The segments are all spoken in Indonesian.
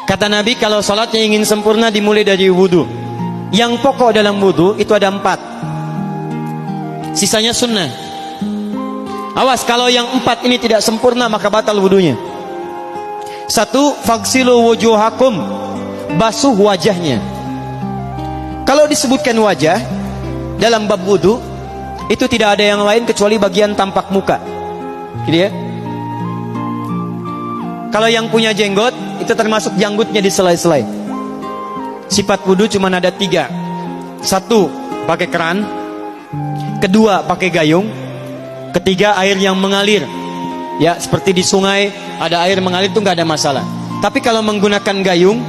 Kata Nabi, kalau salatnya ingin sempurna dimulai dari wudu. Yang pokok dalam wudu itu ada 4. Sisanya sunnah. Awas, kalau yang 4 ini tidak sempurna maka batal wudunya. 1. Faghsilu wujuhakum, basuh wajahnya. Kalau disebutkan wajah dalam bab wudu, itu tidak ada yang lain kecuali bagian tampak muka. Gitu ya. Kalau yang punya jenggot, itu termasuk janggutnya di selai-selai. Sifat wudu cuma ada 3. 1, pakai keran. 2, pakai gayung. 3, air yang mengalir. Ya, seperti di sungai ada air mengalir itu nggak ada masalah. Tapi kalau menggunakan gayung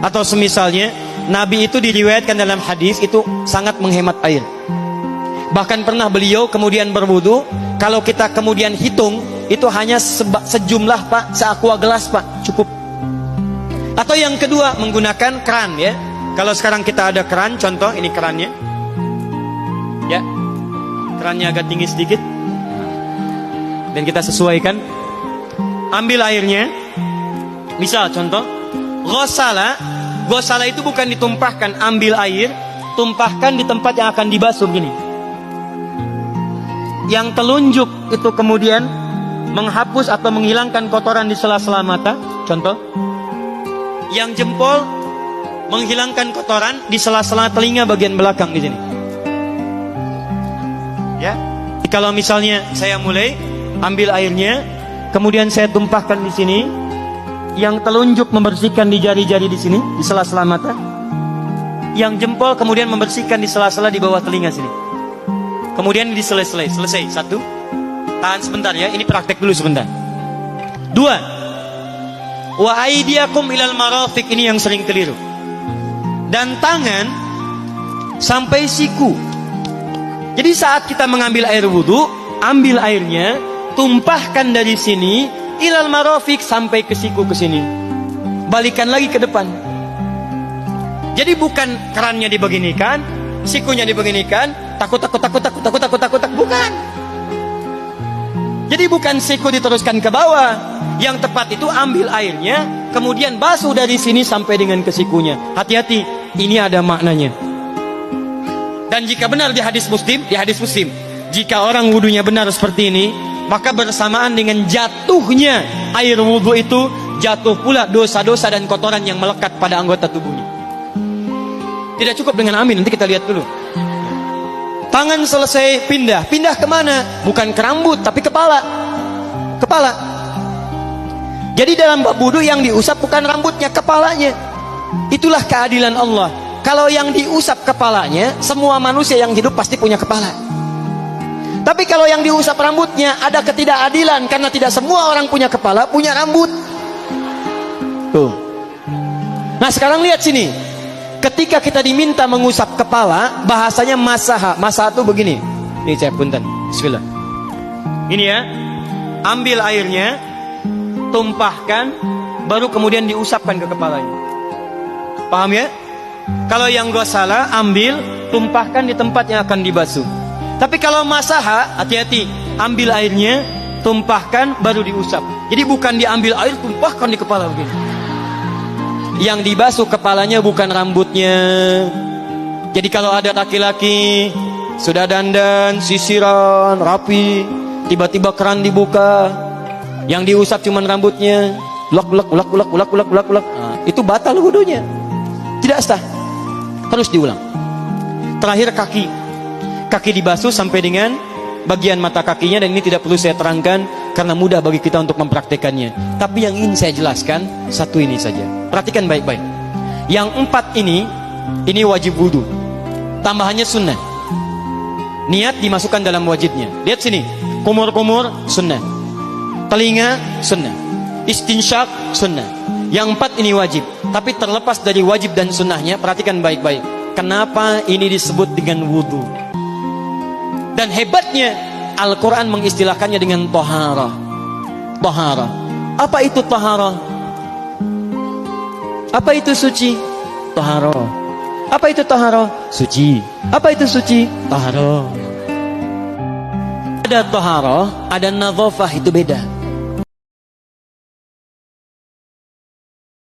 atau semisalnya, Nabi itu diriwayatkan dalam hadis itu sangat menghemat air. Bahkan pernah beliau kemudian berwudu, kalau kita kemudian hitung itu hanya sejumlah Pak, seaqua gelas Pak, cukup. Atau yang kedua menggunakan keran ya. Kalau sekarang kita ada keran, contoh ini kerannya. Ya. Kerannya agak tinggi sedikit. Dan kita sesuaikan. Ambil airnya. Misal contoh, ghasala. Ghasala itu bukan ditumpahkan, ambil air, tumpahkan di tempat yang akan dibasuh gini. Yang telunjuk itu kemudian menghapus atau menghilangkan kotoran di sela-sela mata, contoh. Yang jempol menghilangkan kotoran di sela-sela telinga bagian belakang di sini. Ya. Kalau misalnya saya mulai ambil airnya, kemudian saya tumpahkan di sini. Yang telunjuk membersihkan di jari-jari di sini, di sela-sela mata. Yang jempol kemudian membersihkan di sela-sela di bawah telinga sini. Kemudian di selesai. 1. Tahan sebentar ya, ini praktek dulu sebentar. 2. Wa aydiyakum ilal marafiq, ini yang sering keliru. Dan tangan sampai siku. Jadi saat kita mengambil air wudu, ambil airnya, tumpahkan dari sini ilal marafiq sampai ke siku ke sini. Balikan lagi ke depan. Jadi bukan kerannya dibeginikan, sikunya dibeginikan, takut, bukan. Jadi bukan siku diteruskan ke bawah. Yang tepat itu ambil airnya, kemudian basuh dari sini sampai dengan ke sikunya. Hati-hati, ini ada maknanya. Dan jika benar di hadis Muslim, jika orang wudunya benar seperti ini, maka bersamaan dengan jatuhnya air wudu itu, jatuh pula dosa-dosa dan kotoran yang melekat pada anggota tubuhnya. Tidak cukup dengan amin, nanti kita lihat dulu. Tangan selesai pindah kemana? Bukan ke rambut, tapi kepala. Jadi dalam bab wudu yang diusap bukan rambutnya, kepalanya. Itulah keadilan Allah. Kalau yang diusap kepalanya, semua manusia yang hidup pasti punya kepala. Tapi kalau yang diusap rambutnya, ada ketidakadilan, karena tidak semua orang punya kepala, punya rambut. Tuh. Nah sekarang lihat sini. Ketika kita diminta mengusap kepala, bahasanya masaha. Masaha itu begini. Ini saya punten. Bismillah. Ini ya. Ambil airnya, tumpahkan, baru kemudian diusapkan ke kepalanya. Paham ya? Kalau yang ghasala, ambil, tumpahkan di tempat yang akan dibasuh. Tapi kalau masaha, hati-hati, ambil airnya, tumpahkan, baru diusap. Jadi bukan diambil air, tumpahkan di kepala begini. Yang dibasuh kepalanya bukan rambutnya. Jadi kalau ada laki-laki sudah dandan, sisiran, rapi, tiba-tiba keran dibuka, yang diusap cuma rambutnya, ulak. Nah, itu batal wudunya. Tidak sah. Harus diulang. Terakhir kaki dibasuh sampai dengan bagian mata kakinya, dan ini tidak perlu saya terangkan karena mudah bagi kita untuk mempraktekannya. Tapi yang ingin saya jelaskan satu ini saja. Perhatikan baik-baik. Yang 4 ini wajib wudu. Tambahannya sunnah. Niat dimasukkan dalam wajibnya. Lihat sini. Kumur-kumur sunnah. Telinga sunnah. Istinsyak sunnah. Yang 4 ini wajib. Tapi terlepas dari wajib dan sunnahnya, perhatikan baik-baik. Kenapa ini disebut dengan wudu? Dan hebatnya Al-Quran mengistilahkannya dengan toharah. Toharah. Apa itu toharah? Apa itu suci? Toharah. Apa itu toharah? Suci. Apa itu suci? Toharah. Ada toharah, ada nadhafah, itu beda.